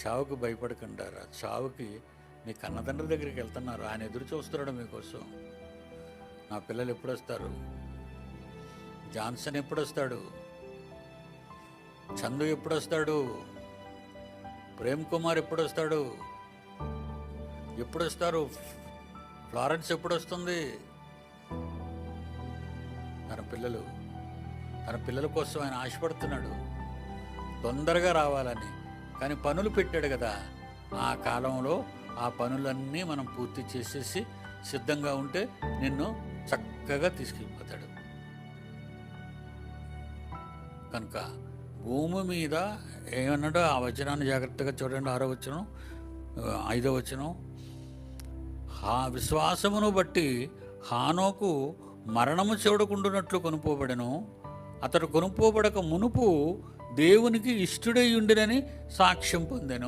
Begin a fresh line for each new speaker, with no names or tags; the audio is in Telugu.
చావుకు భయపడకుండారా. చావుకి మీ కన్నతండ్రి దగ్గరికి వెళ్తున్నారు, ఆయన ఎదురు చూస్తున్నాడు మీకోసం. నా పిల్లలు ఎప్పుడు వస్తారు, జాన్సన్ ఎప్పుడు వస్తాడు, చందు ఎప్పుడు వస్తాడు, ప్రేమ్ కుమార్ ఎప్పుడు వస్తాడు, ఎప్పుడు వస్తారు, ఫ్లారెన్స్ ఎప్పుడు వస్తుంది. తన పిల్లల కోసం ఆయన ఆశపడుతున్నాడు తొందరగా రావాలని. కానీ పనులు పెట్టాడు కదా, ఆ కాలంలో ఆ పనులన్నీ మనం పూర్తి చేసేసి సిద్ధంగా ఉంటే నిన్ను చక్కగా తీసుకెళ్ళిపోతాడు. కనుక భూమి మీద ఏమన్నాడో ఆ వచనాన్ని జాగ్రత్తగా చూడండి. 6వ వచనం 5వ వచనం. విశ్వాసమును బట్టి హానోకు మరణము చూడకుండానట్లు కొనుక్కోబడెను. అతడు కొనుక్కోబడక మునుపు దేవునికి ఇష్టుడై ఉండినని సాక్ష్యం పొందెను.